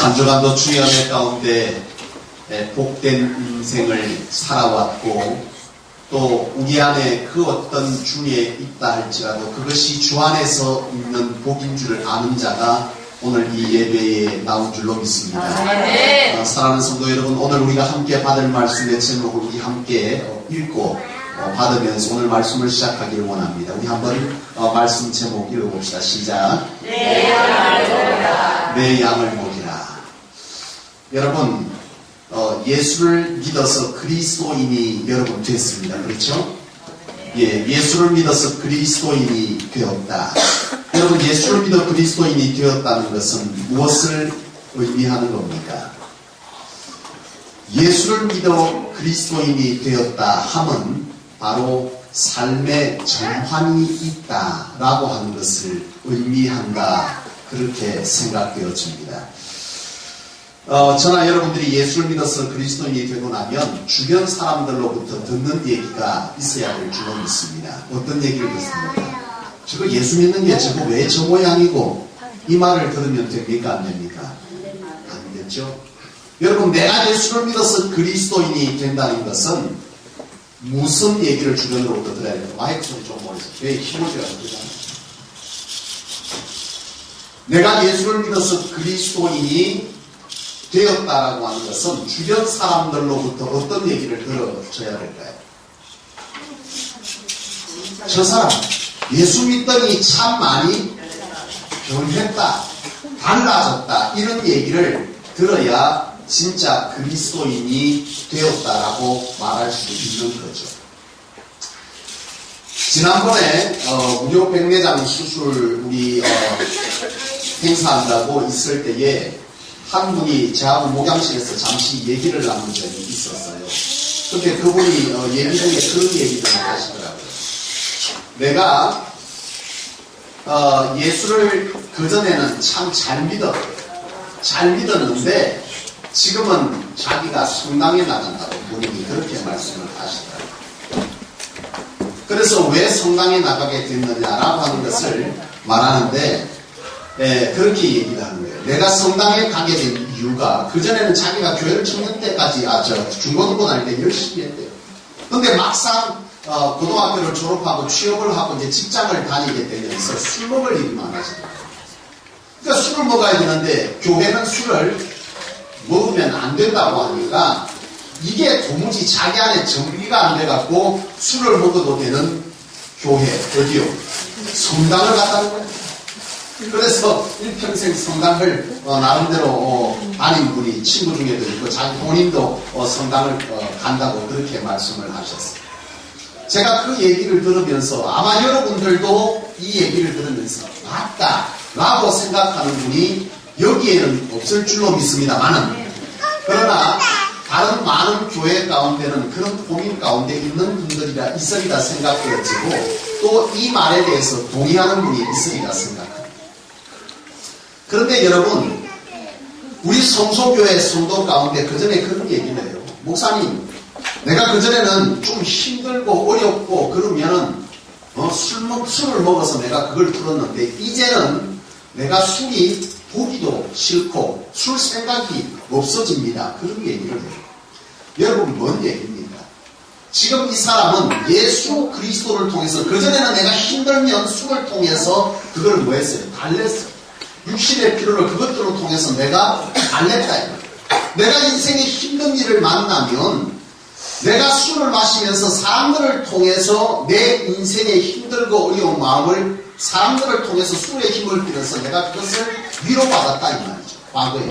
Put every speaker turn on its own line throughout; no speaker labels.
한 주간도 주의 은혜 가운데 복된 인생을 살아왔고 또 우리 안에 그 어떤 중에 있다 할지라도 그것이 주 안에서 있는 복인 줄을 아는 자가 오늘 이 예배에 나온 줄로 믿습니다. 사랑하는 성도 여러분, 오늘 우리가 함께 받을 말씀의 제목을 우리 함께 읽고 받으면서 오늘 말씀을 시작하기를 원합니다. 우리 한번 말씀 제목 읽어봅시다. 시작.
내 양을 먹이라.
내 양을 먹이라. 여러분, 예수를 믿어서 그리스도인이 여러분 됐습니다. 그렇죠? 예, 예수를 믿어서 그리스도인이 되었다. 여러분, 예수를 믿어 그리스도인이 되었다는 것은 무엇을 의미하는 겁니까? 예수를 믿어 그리스도인이 되었다 함은 바로 삶의 전환이 있다라고 하는 것을 의미한다. 그렇게 생각되어집니다. 저나 여러분들이 예수를 믿어서 그리스도인이 되고 나면 주변 사람들로부터 듣는 얘기가 있어야 될 줄로 믿습니다. 어떤 얘기를 듣습니까? 저거 예수 믿는 게 저거 왜 저 모양이고, 이 말을 들으면 됩니까? 안 됩니까? 안 되죠. 여러분, 내가 예수를 믿어서 그리스도인이 된다는 것은 무슨 얘기를 주변으로부터 들어야 돼요? 마이크 소리 좀 멀리서. 왜 힘을 줘야 되잖아요. 내가 예수를 믿어서 그리스도인이 되었다라고 하는 것은 주변 사람들로부터 어떤 얘기를 들어줘야 될까요? 저 사람 예수 믿더니 참 많이 변했다, 달라졌다, 이런 얘기를 들어야 진짜 그리스도인이 되었다라고 말할 수 있는 거죠. 지난번에 무료 백내장 수술 우리 행사한다고 있을 때에 한 분이 저하고 목양실에서 잠시 얘기를 나눈 적이 있었어요. 그런데 그분이 얘기 중에 그런 얘기를 하시더라고요. 내가 예수를 그전에는 참 잘 믿었는데 지금은 자기가 성당에 나간다고 본인이 그렇게 말씀을 하시더라고요. 그래서 왜 성당에 나가게 됐느냐라고 하는 것을 말하는데 그렇게 얘기를 하는 거예요. 내가 성당에 가게 된 이유가 그전에는 자기가 교회를 청년 때까지 중고등부 다닐 때 열심히 했대요. 근데 막상 고등학교를 졸업하고 취업을 하고 이제 직장을 다니게 되면서 술 먹을 일이 많아지더라고요. 그러니까 술을 먹어야 되는데 교회는 술을 먹으면 안 된다고 하니까 이게 도무지 자기 안에 정리가 안 돼갖고 술을 먹어도 되는 교회, 어디요? 성당을 갔다는 거예요. 그래서 일평생 성당을 나름대로 다닌 분이 친구 중에도 있고 자기 본인도 성당을 간다고 그렇게 말씀을 하셨어요. 제가 그 얘기를 들으면서 아마 여러분들도 이 얘기를 들으면서 맞다라고 생각하는 분이 여기에는 없을 줄로 믿습니다만은, 그러나 다른 많은 교회 가운데는 그런 고민 가운데 있는 분들이라 있으리라 생각되어지고 또 이 말에 대해서 동의하는 분이 있으리라 생각합니다. 그런데 여러분, 우리 성소교회 성도 가운데 그전에 그런 얘기를 해요. 목사님, 내가 그전에는 좀 힘들고 어렵고 그러면은 술을 먹어서 내가 그걸 들었는데 이제는 내가 술이 보기도 싫고 술 생각이 없어집니다. 그런 얘기를 해요. 여러분, 뭔 얘기입니까? 지금 이 사람은 예수 그리스도를 통해서 그전에는 내가 힘들면 술을 통해서 그걸 뭐 했어요? 달랬어요. 육신의 필요를 그것들을 통해서 내가 달랬다. 내가 인생에 힘든 일을 만나면 내가 술을 마시면서 사람들을 통해서 내 인생의 힘들고 어려운 마음을 사람들을 통해서 술의 힘을 빌어서 내가 그것을 위로받았다 이 말이죠. 과거에.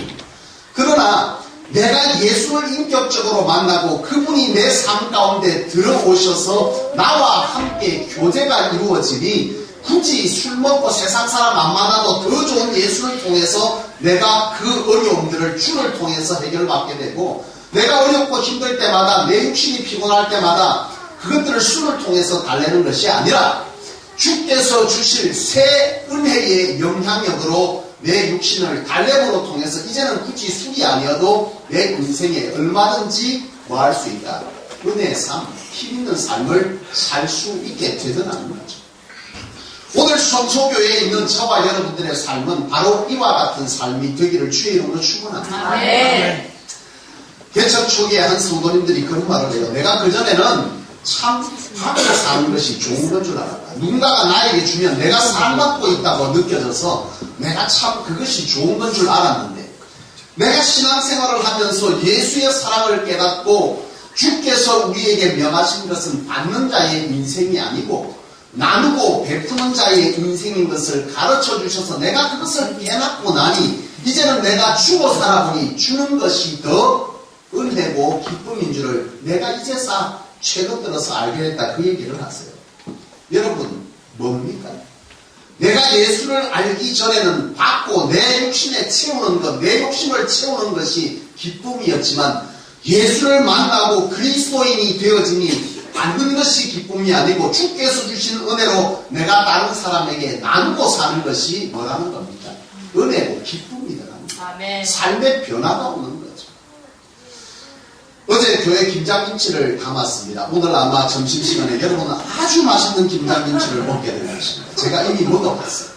그러나 내가 예수를 인격적으로 만나고 그분이 내 삶 가운데 들어오셔서 나와 함께 교제가 이루어지니 굳이 술 먹고 세상 사람 안 만나도 더 좋은 예수를 통해서 내가 그 어려움들을 주를 통해서 해결받게 되고, 내가 어렵고 힘들 때마다 내 육신이 피곤할 때마다 그것들을 술을 통해서 달래는 것이 아니라 주께서 주실 새 은혜의 영향력으로 내 육신을 달래므로 통해서 이제는 굳이 술이 아니어도 내 인생에 얼마든지 뭐 할 수 있다. 은혜의 삶, 힘 있는 삶을 살 수 있게 되더라는 거죠. 오늘 성소교회에 있는 저와 여러분들의 삶은 바로 이와 같은 삶이 되기를 주의 이름으로 축원합니다.
아멘.
개척 초기에 한 성도님들이 그런 말을 해요. 내가 그전에는 참 받고 사는 것이 좋은 건 줄 알았다. 누군가가 나에게 주면 내가 사랑받고 있다고 느껴져서 내가 참 그것이 좋은 건 줄 알았는데, 내가 신앙생활을 하면서 예수의 사랑을 깨닫고 주께서 우리에게 명하신 것은 받는 자의 인생이 아니고 나누고 베푸는 자의 인생인 것을 가르쳐 주셔서 내가 그것을 깨닫고 나니 이제는 내가 주고 살아보니 주는 것이 더 은혜고 기쁨인 줄을 내가 이제서 최근 들어서 알게 됐다, 그 얘기를 하세요. 여러분, 뭡니까? 내가 예수를 알기 전에는 받고 내 욕심에 채우는 것, 내 욕심을 채우는 것이 기쁨이었지만 예수를 만나고 그리스도인이 되어지니 받는 것이 기쁨이 아니고 주께서 주신 은혜로 내가 다른 사람에게 나누고 사는 것이 뭐라는 겁니까? 은혜고 기쁨이더라는 거예요.
아멘.
삶의 변화가 오는 거죠. 어제 교회 김장김치를 담았습니다. 오늘 아마 점심시간에 여러분은 아주 맛있는 김장김치를 먹게 될 것입니다. 제가 이미 먹어봤어요.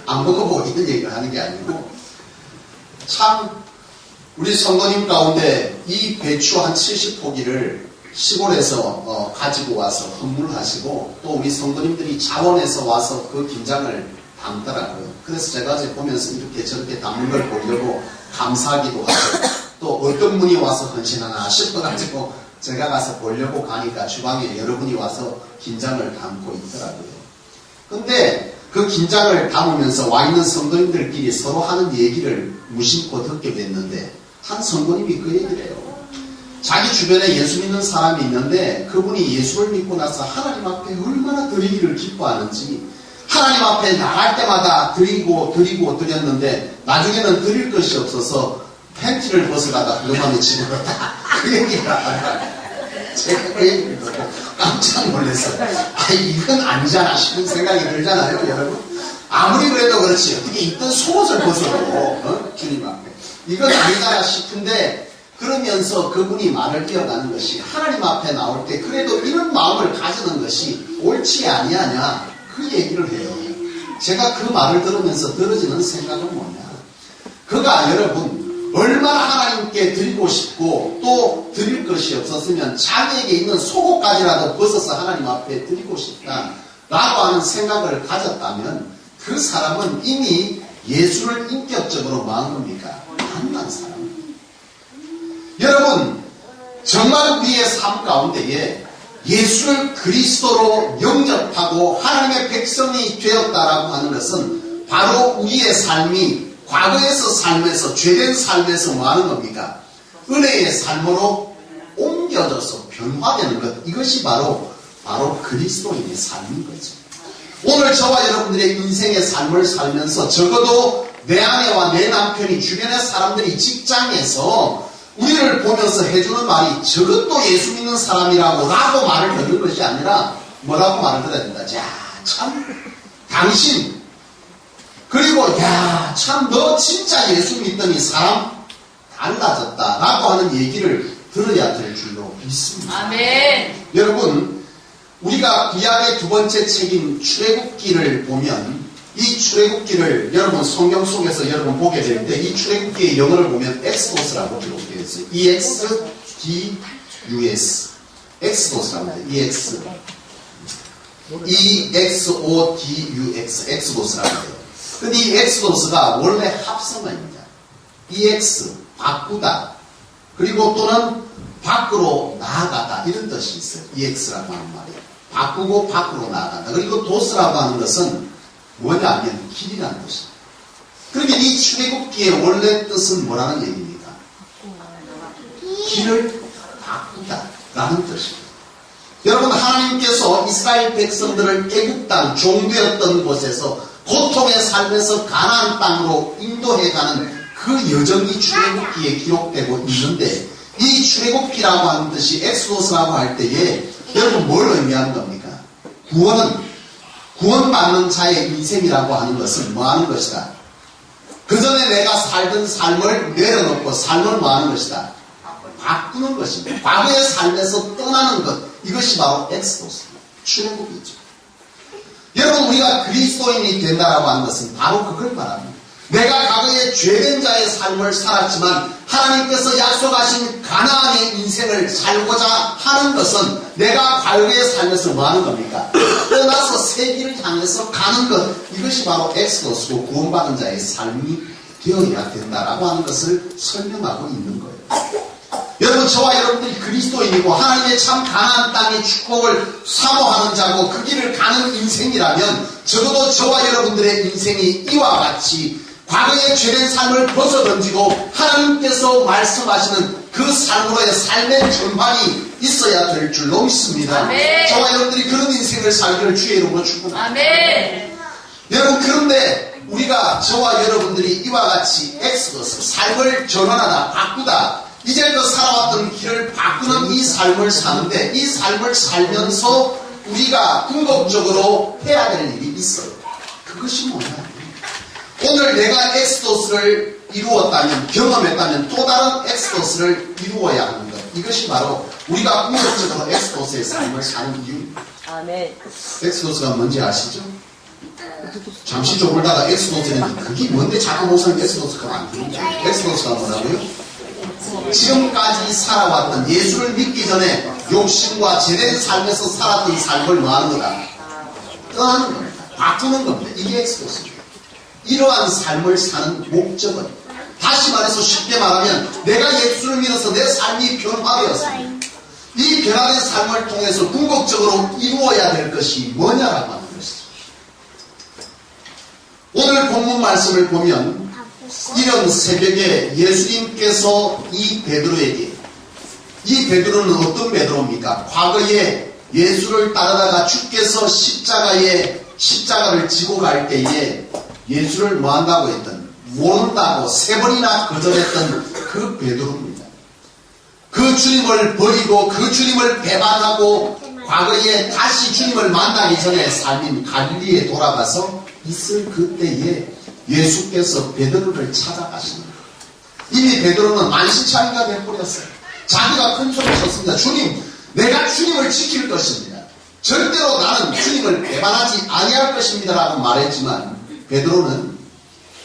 안 먹어보고 이런 얘기를 하는 게 아니고, 참 우리 성도님 가운데 이 배추 한 70포기를 시골에서 가지고 와서 헌물하시고 또 우리 성도님들이 자원해서 와서 그 김장을 담더라고요. 그래서 제가 어제 보면서 이렇게 저렇게 담는 걸 보려고 감사하기도 하고, 또 어떤 분이 와서 헌신하나 싶어가지고 제가 가서 보려고 가니까 주방에 여러분이 와서 김장을 담고 있더라고요. 근데 그 김장을 담으면서 와 있는 성도님들끼리 서로 하는 얘기를 무심코 듣게 됐는데, 한 성도님이 그 얘기를 해요. 자기 주변에 예수 믿는 사람이 있는데 그분이 예수를 믿고 나서 하나님 앞에 얼마나 드리기를 기뻐하는지, 하나님 앞에 나갈 때마다 드렸는데 나중에는 드릴 것이 없어서 팬티를 벗어가다 그만에 집어넣었다. 그 얘기를 하더라고요. 제가 그 얘기를 듣고 깜짝 놀랐어요. 이건 아니잖아 싶은 생각이 들잖아요, 여러분. 아무리 그래도 그렇지, 어떻게 입던 속옷을 벗어도 주님 앞에 이건 아니잖아 싶은데, 그러면서 그분이 말을 이어가는 것이 하나님 앞에 나올 때 그래도 이런 마음을 가지는 것이 옳지 아니하냐, 그 얘기를 해요. 제가 그 말을 들으면서 들어지는 생각은 뭐냐, 그가 여러분 얼마나 하나님께 드리고 싶고 또 드릴 것이 없었으면 자기에게 있는 속옷까지라도 벗어서 하나님 앞에 드리고 싶다라고 하는 생각을 가졌다면 그 사람은 이미 예수를 인격적으로 뭐한 겁니까? 만난 사람. 여러분, 정말 우리의 삶 가운데에 예수를 그리스도로 영접하고 하나님의 백성이 되었다라고 하는 것은 바로 우리의 삶이 과거에서 삶에서, 죄된 삶에서 뭐 하는 겁니까? 은혜의 삶으로 옮겨져서 변화되는 것, 이것이 바로 그리스도인의 삶인 거죠. 오늘 저와 여러분들의 인생의 삶을 살면서 적어도 내 아내와 내 남편이, 주변의 사람들이, 직장에서 우리를 보면서 해주는 말이 저것도 예수 믿는 사람이라고 라고 말을 하는 것이 아니라 뭐라고 말을 들어야 된다. 자, 참 당신, 그리고 야, 참 너 진짜 예수 믿더니 사람 달라졌다 라고 하는 얘기를 들어야 될 줄로 믿습니다.
아멘.
여러분, 우리가 구약의 두 번째 책인 출애굽기를 보면, 이 출애굽기를 여러분 성경 속에서 여러분 보게 되는데, 이 출애굽기의 영어를 보면 엑스도스라고 기록되어 있어요. EXDUS, 엑스도스라고 해요. EXODUX, 엑스도스라고 해요. 근데 이 엑스도스가 원래 합성어입니다. EX, 바꾸다, 그리고 또는 밖으로 나아가다, 이런 뜻이 있어요. EX라고 하는 말이 바꾸고 밖으로 나아간다. 그리고 도스라고 하는 것은 뭐냐면 길이라는 뜻입니다. 그러니까 이 출애굽기의 원래 뜻은 뭐라는 얘기입니까? 길을 바꾸다라는 뜻입니다. 여러분, 하나님께서 이스라엘 백성들을 애굽 땅, 종되었던 곳에서 고통의 삶에서 가나안 땅으로 인도해가는 그 여정이 출애굽기에 기록되고 있는데, 이 출애굽기라고 하는 뜻이 엑소도스라고 할 때에 여러분 뭘 의미하는 겁니까? 구원받는 자의 인생이라고 하는 것은 뭐 하는 것이다? 그 전에 내가 살던 삶을 내려놓고 삶을 뭐 하는 것이다? 바꾸는 것입니다. 과거의 삶에서 떠나는 것, 이것이 바로 엑소도스입니다. 출애굽이죠. 여러분, 우리가 그리스도인이 된다라고 하는 것은 바로 그걸 말합니다. 내가 과거에 죄된 자의 삶을 살았지만 하나님께서 약속하신 가나안의 인생을 살고자 하는 것은 내가 과거에 살면서 뭐 하는 겁니까? 떠나서 새 길을 향해서 가는 것. 이것이 바로 엑소더스고 구원받은 자의 삶이 되어야 된다라고 하는 것을 설명하고 있는 거예요. 여러분, 저와 여러분들이 그리스도인이고 하나님의 참 가나안 땅의 축복을 사모하는 자고 그 길을 가는 인생이라면 적어도 저와 여러분들의 인생이 이와 같이 과거의 죄된 삶을 벗어던지고 하나님께서 말씀하시는 그 삶으로의 삶의 전환이 있어야 될 줄로 믿습니다.
아멘.
저와 여러분들이 그런 인생을 살기를 주의 이름으로 축복합니다.
아멘.
여러분, 그런데 우리가 저와 여러분들이 이와 같이 엑소더스, 삶을 전환하다, 바꾸다, 이제껏 살아왔던 길을 바꾸는 이 삶을 사는데 이 삶을 살면서 우리가 궁극적으로 해야 될 일이 있어요. 그것이 뭐냐? 오늘 내가 엑소더스를 이루었다면, 경험했다면 또 다른 엑소더스를 이루어야 하는 것. 이것이 바로 우리가 궁극적으로 엑소더스의 삶을 사는 이유입니다.
아멘.
엑소더스가 뭔지 아시죠? 잠시 좁을다가 엑소더스는 그게 뭔데 자꾸 목사님 엑소더스가 만드는지. 엑소더스가 뭐라고요? 지금까지 살아왔던 예수를 믿기 전에 욕심과 제된 삶에서 살았던 삶을 뭐하는 거다? 떠나는 겁니다. 바꾸는 겁니다. 이게 엑소더스죠. 이러한 삶을 사는 목적은, 다시 말해서 쉽게 말하면 내가 예수를 믿어서 내 삶이 변화되었습니다. 이 변화된 삶을 통해서 궁극적으로 이루어야 될 것이 뭐냐라고 하는 것이죠. 오늘 본문 말씀을 보면 이런 새벽에 예수님께서 이 베드로에게, 이 베드로는 어떤 베드로입니까? 과거에 예수를 따르다가 주께서 십자가를 지고 갈 때에 예수를 뭐한다고 했던, 모른다고 3번이나 거절했던 그 베드로입니다. 그 주님을 버리고 그 주님을 배반하고 과거에 다시 주님을 만나기 전에 삶인 갈릴리에 돌아가서 있을 그때에 예수께서 베드로를 찾아가시는 거예요. 이미 베드로는 만신창이가 되어버렸어요. 자기가 큰 소리 쳤습니다. 주님, 내가 주님을 지킬 것입니다. 절대로 나는 주님을 배반하지 아니할 것입니다 라고 말했지만 베드로는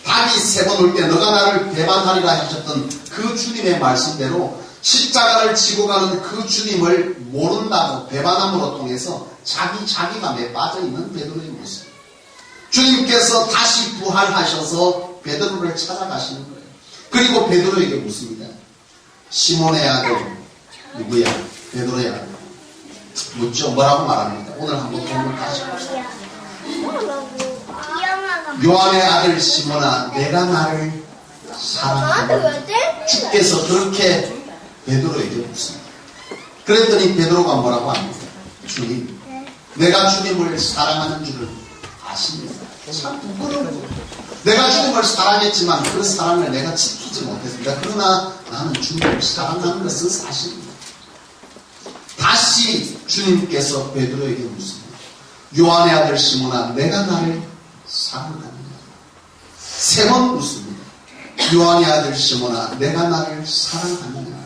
닭이 3번 올 때 너가 나를 배반하리라 하셨던 그 주님의 말씀대로 십자가를 지고 가는 그 주님을 모른다고 배반함으로 통해서 자기가 매 빠져있는 베드로의 모습. 주님께서 다시 부활하셔서 베드로를 찾아가시는 거예요. 그리고 베드로에게 묻습니다. 시몬의 아들 누구야? 베드로의 아들. 묻죠. 뭐라고 말합니까? 오늘 한번 본문 다시 봅시다. 요한의 아들 시몬아, 내가 나를 사랑하느냐? 주께서 그렇게 베드로에게 묻습니다. 그랬더니 베드로가 뭐라고 합니까? 주님, 내가 주님을 사랑하는 줄을 아십니다. 참 부끄러워. 내가 주님을 사랑했지만 그 사랑을 내가 지키지 못했습니다. 그러나 나는 주님을 사랑하는 것은 사실입니다. 다시 주님께서 베드로에게 묻습니다. 요한의 아들 시몬아, 내가 나를 사랑하느냐? 3번 묻습니다. 요한의 아들 시몬아, 내가 나를 사랑하느냐?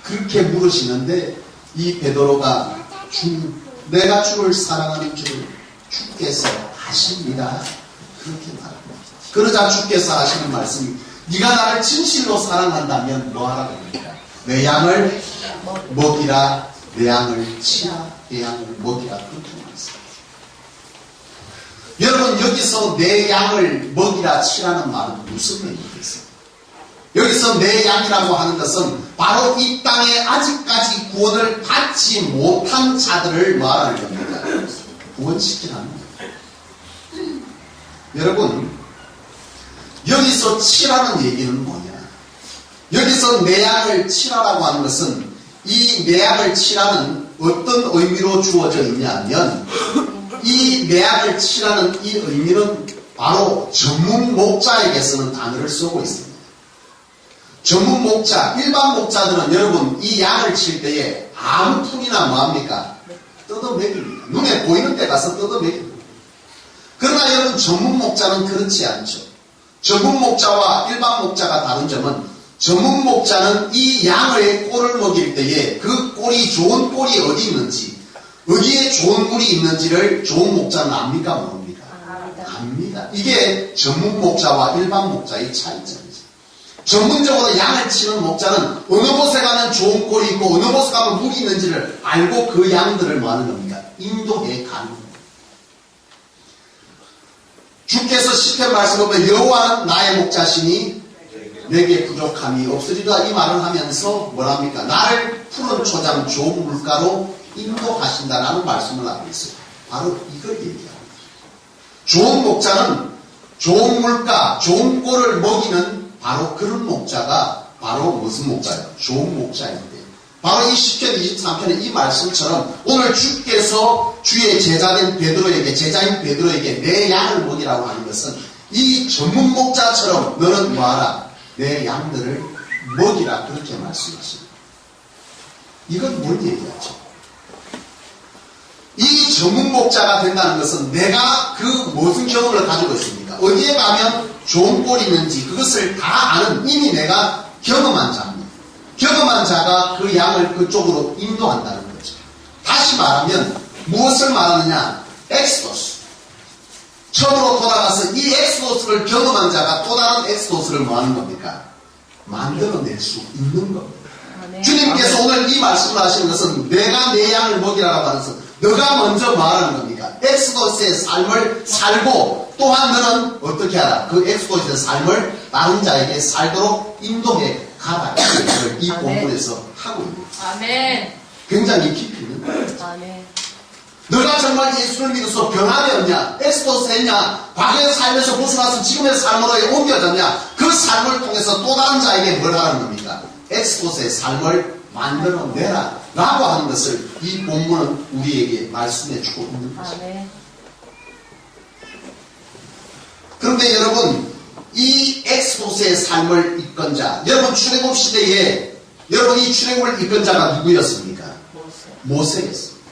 그렇게 물으시는데 이 베드로가 주님, 내가 주를 사랑하는 줄을 주께서 아십니다. 그렇게 말합니다. 그러자 주께서 하시는 말씀이, 네가 나를 진실로 사랑한다면 뭐하라고 합니까? 내 양을 먹이라, 내 양을 치라, 내 양을 먹이라. 그렇게 말했습니다. 여러분, 여기서 내 양을 먹이라 치라는 말은 무슨 의미겠어요? 여기서 내 양이라고 하는 것은 바로 이 땅에 아직까지 구원을 받지 못한 자들을 말하는 겁니다. 구원시키라는 거예요. 여러분, 여기서 치라는 얘기는 뭐냐? 여기서 내 양을 치라라고 하는 것은, 이 내 양을 치라는 어떤 의미로 주어져 있냐면, 이 내 양을 치라는 이 의미는 바로 전문 목자에게 쓰는 단어를 쓰고 있습니다. 전문 목자, 일반 목자들은 여러분 이 양을 칠 때에 아무 푼이나 뭐합니까? 뜯어먹입니다. 눈에 보이는 데 가서 뜯어먹입니다. 그러나 여러분 전문 목자는 그렇지 않죠. 전문 목자와 일반 목자가 다른 점은, 전문 목자는 이 양의 꼴을 먹일 때에 그 꼴이 좋은 꼴이 어디 있는지, 어디에 좋은 꿀이 있는지를 좋은 목자는 압니까? 모릅니까? 납니다. 이게 전문 목자와 일반 목자의 차이점이죠. 전문적으로 양을 치는 목자는 어느 곳에 가면 좋은 꼴이 있고 어느 곳에 가면 물이 있는지를 알고 그 양들을 뭐 하는 겁니까? 인도해 가는 겁니다. 주께서 시편 말씀을 보면 여호와는 나의 목자시니 내게 부족함이 없으리라 이 말을 하면서 뭐랍니까? 나를 푸른 초장 좋은 물가로 인도하신다라는 말씀을 하고 있어요. 바로 이걸 얘기합니다. 좋은 목자는 좋은 물가, 좋은 꼴을 먹이는 바로 그런 목자가 바로 무슨 목자예요? 좋은 목자인데 바로 이 시편 23편의 이 말씀처럼 오늘 주께서 주의 제자인 베드로에게 내 양을 먹이라고 하는 것은 이 전문 목자처럼 너는 뭐하라? 내 양들을 먹이라 그렇게 말씀하십니다. 이건 뭘 얘기하죠? 이 전문 목자가 된다는 것은 내가 그 무슨 경험을 가지고 있습니까? 어디에 가면 좋은 꼴이 있는지 그것을 다 아는 이미 내가 경험한 자입니다. 경험한 자가 그 양을 그쪽으로 인도한다는 거죠. 다시 말하면 무엇을 말하느냐? 엑소도스. 처음으로 돌아가서 이 엑소도스를 경험한 자가 또 다른 엑소도스를 뭐 하는 겁니까? 만들어낼 수 있는 겁니다. 주님께서 오늘 이 말씀을 하시는 것은 내가 내 양을 먹이라고 하는 것은 너가 먼저 말하는 겁니까? 엑소도스의 삶을 살고 또한 너는 어떻게 하라? 그 엑소도스의 삶을 다른 자에게 살도록 인도해 가라. 이 본문에서 하고 있는 거예요.
아멘.
굉장히 깊이 있는 거예요.
아멘.
너가 정말 예수를 믿어서 변화되었냐? 엑소도스 했냐? 과거의 삶에서 벗어나서 지금의 삶으로 옮겨졌냐? 그 삶을 통해서 또 다른 자에게 뭘 하는 겁니까? 엑소도스의 삶을 만들어내라 라고 하는 것을 이 본문은 우리에게 말씀해 주고 있는 것입니다.
아멘.
그런데 여러분 이 엑소도스의 삶을 이끈 자 여러분 출애굽 시대에 여러분 이 출애굽을 이끈 자가 누구였습니까? 모세였습니다.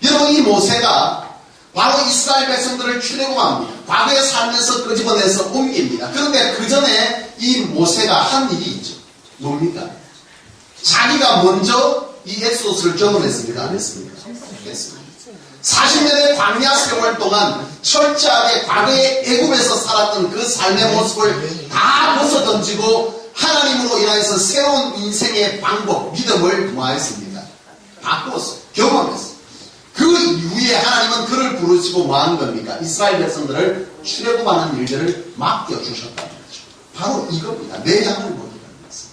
여러분 이 모세가 바로 이스라엘 백성들을 출애굽합니다. 과거의 삶에서 끄집어내서 옮깁니다. 그런데 그 전에 이 모세가 한 일이 있죠. 뭡니까? 자기가 먼저 이 엑소도스를 경험했습니까? 안 했습니까? 했습니다. 40년의 광야 세월 동안 철저하게 과거의 애굽에서 살았던 그 삶의 모습을 다 벗어던지고 하나님으로 인하여서 새로운 인생의 방법, 믿음을 뭐했습니까? 바꾸었어요. 경험했어요. 그 이후에 하나님은 그를 부르시고 뭐하는 겁니까? 이스라엘 백성들을 출애굽하는 일들을 맡겨주셨다는 거죠. 바로 이겁니다. 내 양을 먹이라는 것은.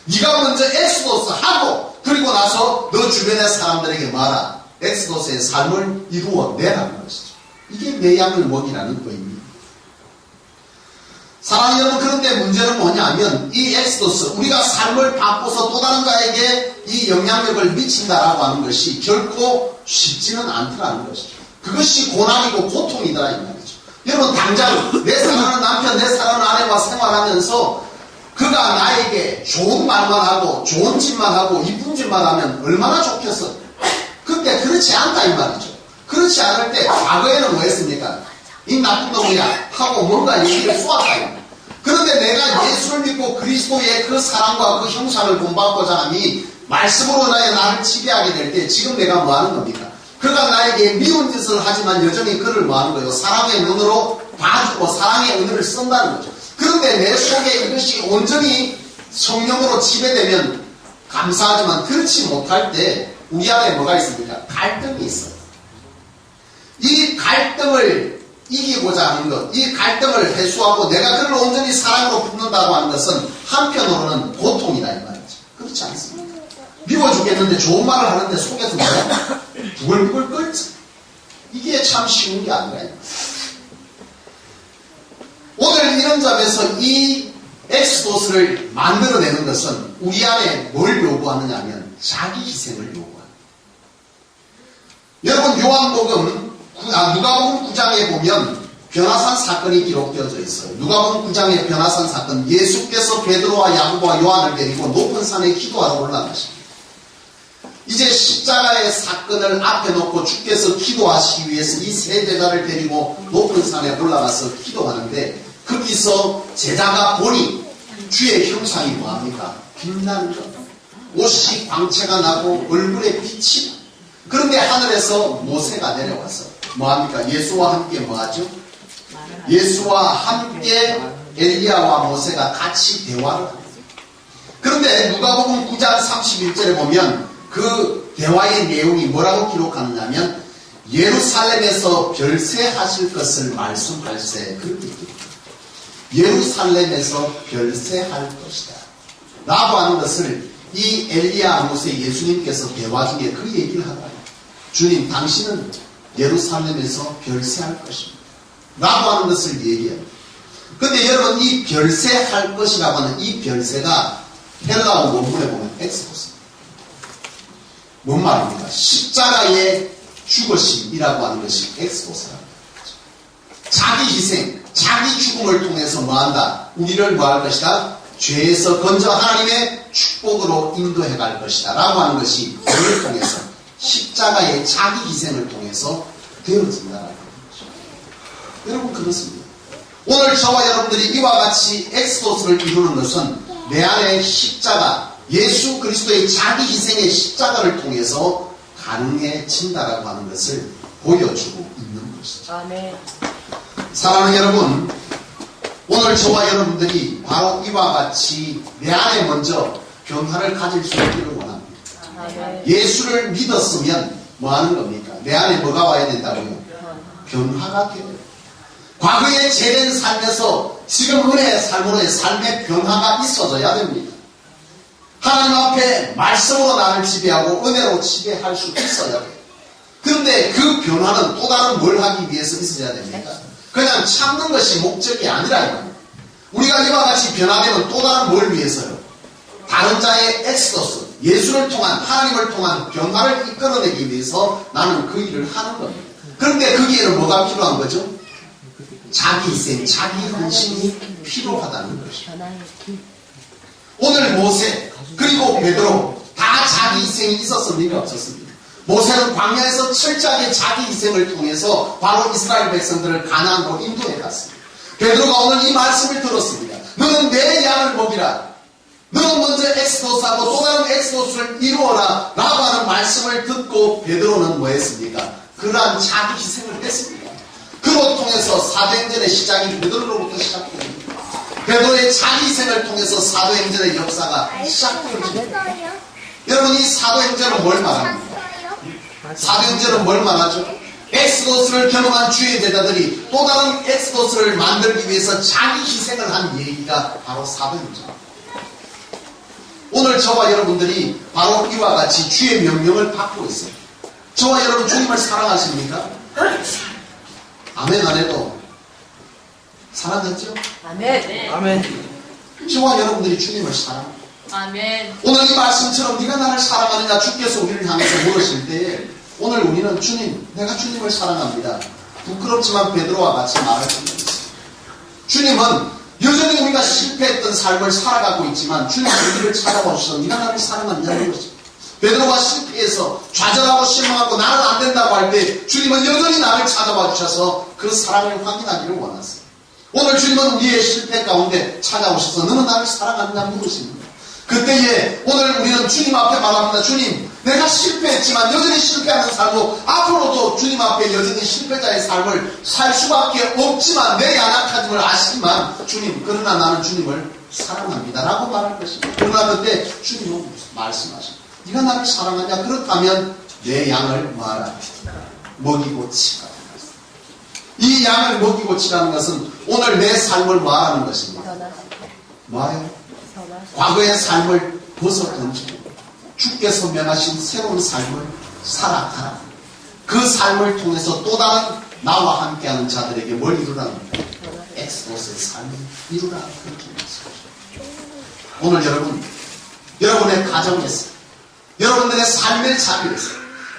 네가 먼저 엑소도스 하고 그리고 나서 너 주변의 사람들에게 말하. 엑소도스의 삶을 이루어내라는 것이죠. 이게 내 양을 먹이라는 의미입니다. 사랑하는 여러분, 그런데 문제는 뭐냐면 이 엑소도스, 우리가 삶을 바꿔서 또 다른 자에게 이 영향력을 미친다라고 하는 것이 결코 쉽지는 않더라는 것이죠. 그것이 고난이고 고통이더라 이 말이죠. 여러분 당장 내 사랑하는 남편, 내 사랑하는 아내와 생활하면서 그가 나에게 좋은 말만 하고 좋은 짓만 하고 이쁜 짓만 하면 얼마나 좋겠어. 근데 그렇지 않다 이 말이죠. 그렇지 않을 때 과거에는 뭐 했습니까? 이 나쁜 놈이야 하고 뭔가 얘기를 쏘았다. 그런데 내가 예수를 믿고 그리스도의 그 사랑과 그 형상을 본받고자 하니 말씀으로 나를 지배하게 될 때 지금 내가 뭐 하는 겁니까? 그가 나에게 미운 짓을 하지만 여전히 그를 뭐 하는 거예요? 사랑의 눈으로 봐주고 사랑의 은혜를 쓴다는 거죠. 그런데 내 속에 이것이 온전히 성령으로 지배되면 감사하지만 그렇지 못할 때 우리 안에 뭐가 있습니까? 갈등이 있어요. 이 갈등을 이기고자 하는 것, 이 갈등을 해소하고 내가 그를 온전히 사랑으로 품는다고 하는 것은 한편으로는 고통이다 이 말이죠. 그렇지 않습니까? 미워 죽겠는데 좋은 말을 하는데 속에서 뭐야? 부글부글 끓지. 이게 참 쉬운 게 아니라 오늘 이런 점에서 이 엑소도스를 만들어내는 것은 우리 안에 뭘 요구하느냐 하면 자기 희생을 요구합니다. 여러분 요한복음 누가복음 9장에 보면 변화산 사건이 기록되어져 있어요. 누가복음 9장의 변화산 사건, 예수께서 베드로와 야고보와 요한을 데리고 높은 산에 기도하러 올라가십니다. 이제 십자가의 사건을 앞에 놓고 주께서 기도하시기 위해서 이 세 제자를 데리고 높은 산에 올라가서 기도하는데 거기서 제자가 보니 주의 형상이 뭐합니까? 빛나는 것. 옷이 광채가 나고 얼굴에 빛이. 그런데 하늘에서 모세가 내려와서 뭐합니까? 예수와 함께 뭐하죠? 예수와 함께 엘리야와 모세가 같이 대화를 합니다. 그런데 누가복음 9장 31절에 보면 그 대화의 내용이 뭐라고 기록하느냐면 예루살렘에서 별세하실 것을 말씀할세 그렇게 기록합니다. 예루살렘에서 별세할 것이다 라고 하는 것을 이 엘리야 모세 예수님께서 대화 중에 그 얘기를 하더라고요. 주님 당신은 예루살렘에서 별세할 것입니다 라고 하는 것을 얘기해요. 근데 여러분 이 별세할 것이라고 하는 이 별세가 헬라어 원문에 보면 엑스코스 뭔 말입니까? 십자가의 죽으심이라고 하는 것이 엑스코스라는 거죠. 자기 희생, 자기 죽음을 통해서 뭐한다? 우리를 뭐할 것이다? 죄에서 건져 하나님의 축복으로 인도해 갈 것이다 라고 하는 것이 우리를 통해서 십자가의 자기 희생을 통해서 되어진다라는 거죠. 여러분 그렇습니다. 오늘 저와 여러분들이 이와 같이 엑스도스를 이루는 것은 내 안에 십자가, 예수 그리스도의 자기 희생의 십자가를 통해서 가능해진다라고 하는 것을 보여주고 있는 것이죠.
아멘.
사랑하는 여러분, 오늘 저와 여러분들이 바로 이와 같이 내 안에 먼저 변화를 가질 수 있기를 원합니다.
아멘.
예수를 믿었으면 뭐 하는 겁니까? 내 안에 뭐가 와야 된다고요? 변화가 돼요. 과거의 죄된 삶에서 지금 은혜의 삶으로의 삶의 변화가 있어져야 됩니다. 하나님 앞에 말씀으로 나를 지배하고 은혜로 지배할 수 있어야 돼요. 그런데 그 변화는 또 다른 뭘 하기 위해서 있어야 됩니까? 그냥 참는 것이 목적이 아니라 이겁니다. 우리가 이와 같이 변화되면 또 다른 뭘 위해서요? 다른 자의 엑스도스, 예수를 통한 하나님을 통한 변화를 이끌어내기 위해서 나는 그 일을 하는 겁니다. 그런데 거기에는 뭐가 필요한 거죠? 자기 희생, 자기 헌신이 필요하다는 것이죠. 오늘 모세 그리고 베드로 다 자기 희생이 있었습니까? 없었습니까? 모세는 광야에서 철저하게 자기 희생을 통해서 바로 이스라엘 백성들을 가나안으로 인도해 갔습니다. 베드로가 오늘 이 말씀을 들었습니다. 너는 내 양을 먹이라. 너는 먼저 엑스도스하고 또 다른 엑스도스를 이루어라 라고 하는 말씀을 듣고 베드로는 뭐 했습니까? 그러한 자기 희생을 했습니다. 그로 통해서 사도행전의 시작이 베드로로부터 시작됩니다. 베드로의 자기 희생을 통해서 사도행전의 역사가 시작됩니다. 여러분 이 사도행전은 뭘 말합니까? 사도행전은 뭘 말하죠? 엑스도스를 경험한 주의 제자들이 또 다른 엑스도스를 만들기 위해서 자기 희생을 한 얘기가 바로 사도행전입니다. 오늘 저와 여러분들이 바로 이와 같이 주의 명령을 받고 있어요. 저와 여러분 주님을 사랑하십니까? 아멘 안 해도 사랑하죠?
아멘.
아멘.
저와 여러분들이 주님을 사랑합니다.
아멘.
오늘 이 말씀처럼 네가 나를 사랑하느냐 주께서 우리를 향해서 물으실 때 오늘 우리는 주님, 내가 주님을 사랑합니다. 부끄럽지만 베드로와 같이 말할 수 있습니다. 주님은 여전히 우리가 실패했던 삶을 살아가고 있지만 주님은 우리를 찾아와 주셔서 네가 나를 사랑하느냐는 거죠. 베드로가 실패해서 좌절하고 실망하고 나는 안 된다고 할 때 주님은 여전히 나를 찾아와 주셔서 그 사랑을 확인하기를 원하세요. 오늘 주님은 우리의 실패 가운데 찾아오셔서 너는 나를 사랑하느냐 물으십니다. 그때에 오늘 우리는 주님 앞에 말합니다. 주님, 내가 실패했지만 여전히 실패하는 삶으로 앞으로도 주님 앞에 여전히 실패자의 삶을 살 수밖에 없지만 내 연약함을 아시지만 주님, 그러나 나는 주님을 사랑합니다 라고 말할 것입니다. 그러나 그때 주님은 말씀하십니다. 네가 나를 사랑하냐? 그렇다면 내 양을 뭐하라? 먹이고 치라. 이 양을 먹이고 치라는 것은 오늘 내 삶을 뭐하라는 것입니다. 뭐예요? 과거의 삶을 벗어던지고 주께서 명하신 새로운 삶을 살아가라. 그 삶을 통해서 또 다른 나와 함께하는 자들에게 뭘 이루라는 거예요? 엑스도스의 삶을 이루라. 그렇게 말씀하십니다. 오늘 여러분의 가정에서, 여러분들의 삶의 자리에서,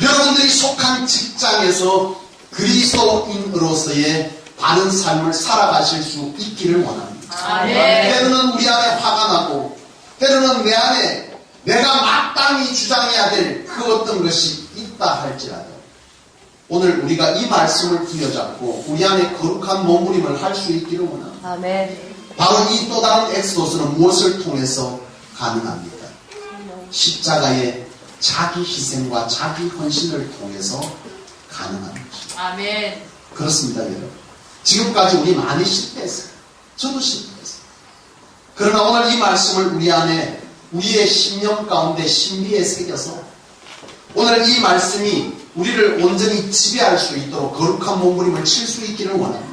여러분들이 속한 직장에서 그리스도인으로서의 바른 삶을 살아가실 수 있기를 원합니다.
아멘.
때로는 우리 안에 화가 나고 때로는 내 안에 내가 마땅히 주장해야 될 그 어떤 것이 있다 할지라도 오늘 우리가 이 말씀을 부여잡고 우리 안에 거룩한 몸부림을 할 수 있기를 원합니다.
아멘.
바로 이 또 다른 엑스도스는 무엇을 통해서 가능합니까? 십자가의 자기 희생과 자기 헌신을 통해서 가능한 것입니다.
아멘.
그렇습니다, 여러분. 지금까지 우리 많이 실패했어요. 저도 실패했어요. 그러나 오늘 이 말씀을 우리 안에 우리의 심령 가운데 신비에 새겨서 오늘 이 말씀이 우리를 온전히 지배할 수 있도록 거룩한 몸부림을 칠 수 있기를 원합니다.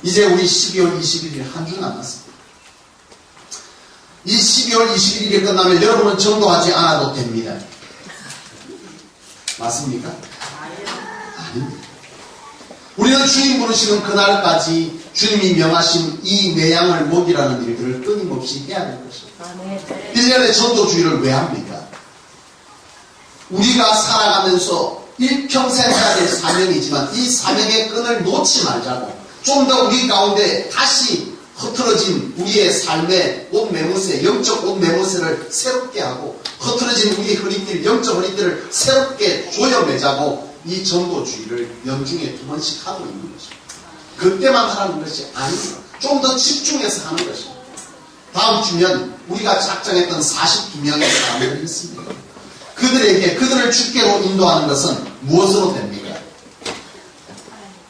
이제 우리 12월 21일 한 주 남았습니다. 이 12월 21일이 끝나면 여러분은 전도하지 않아도 됩니다. 맞습니까? 아닙니다. 우리는 주님 부르시는 그날까지 주님이 명하신 이 내 양을 먹이라는 일들을 끊임없이 해야 될 것입니다. 1년의 전도주의를 왜 합니까? 우리가 살아가면서 일평생 해야 될 사명이지만 이 사명의 끈을 놓지 말자고 좀 더 우리 가운데 다시 흐트러진 우리의 삶의 옷 매무새, 영적 옷 매무새를 새롭게 하고 흐트러진 우리 허리띠, 영적 허리띠를 새롭게 조여매자고 이 전도주의를 연중에 2번씩 하고 있는 것입니다. 그때만 하라는 것이 아닙니다. 좀 더 집중해서 하는 것입니다. 다음 주면 우리가 작정했던 42명의 사람들이 있습니다. 그들을 주께로 인도하는 것은 무엇으로 됩니까?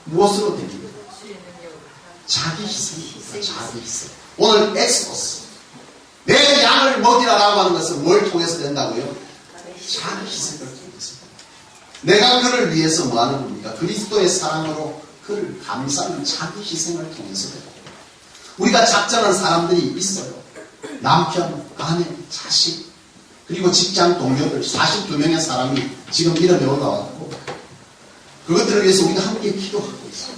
무엇으로 됩니까? 자기 희생입니다. 자기 희생. 오늘 엑스포스. 내 양을 먹이라라고 하는 것은 뭘 통해서 된다고요? 자기 희생을 통해서. 내가 그를 위해서 뭐 하는 겁니까? 그리스도의 사랑으로 그를 감싸는 자기 희생을 통해서 됩니다. 우리가 작정한 사람들이 있어요. 남편, 아내, 자식, 그리고 직장 동료들 42명의 사람이 지금 이름에 올라왔고 그것들을 위해서 우리가 함께 기도하고 있어요.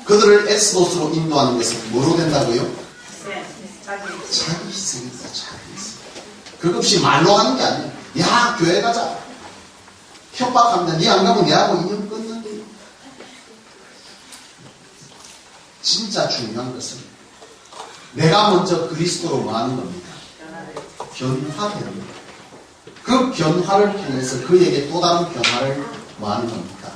그들을 엑스도스로 인도하는 것은 뭐로 된다고요? 자기 희생입니다. 자기 희생. 그것이 말로 하는 게 아니에요. 야, 교회 가자. 협박합니다. 니 안 가면 내하고 인연 끊는데. 진짜 중요한 것은 내가 먼저 그리스도로 뭐 하는 겁니다. 변화되는 겁니다. 그 변화를 통해서 그에게 또 다른 변화를 뭐 하는 겁니까?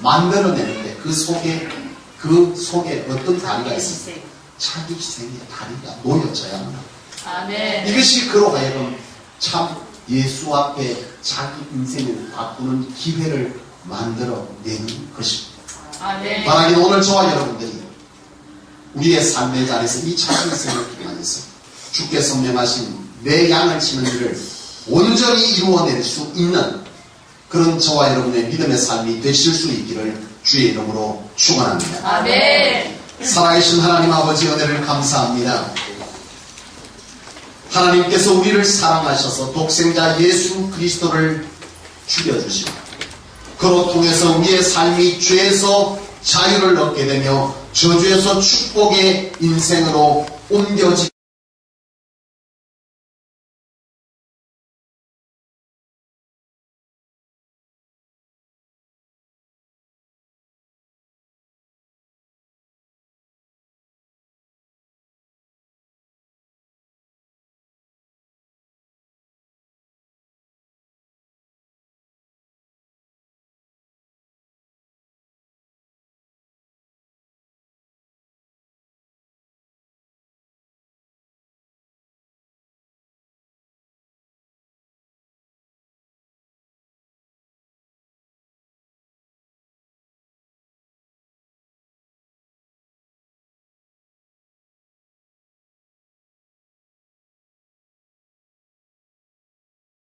만들어내는데 그 속에 어떤 다리가 있습니까? 자기 희생의 다리가 놓여져야 합니다.
아멘.
이것이 그로 하여금 참 예수 앞에 자기 인생을 바꾸는 기회를 만들어내는 것입니다.
아멘.
바라기는 오늘 저와 여러분들이 우리의 삶의 자리에서 이 자기 희생을 통해서 주께서 명하신 내 양을 치는 일을 온전히 이루어낼 수 있는 그런 저와 여러분의 믿음의 삶이 되실 수 있기를 주의 이름으로 축원합니다.
아멘.
살아계신 하나님 아버지 은혜를 감사합니다. 하나님께서 우리를 사랑하셔서 독생자 예수 그리스도를 죽여주시고 그로 통해서 우리의 삶이 죄에서 자유를 얻게 되며 저주에서 축복의 인생으로 옮겨지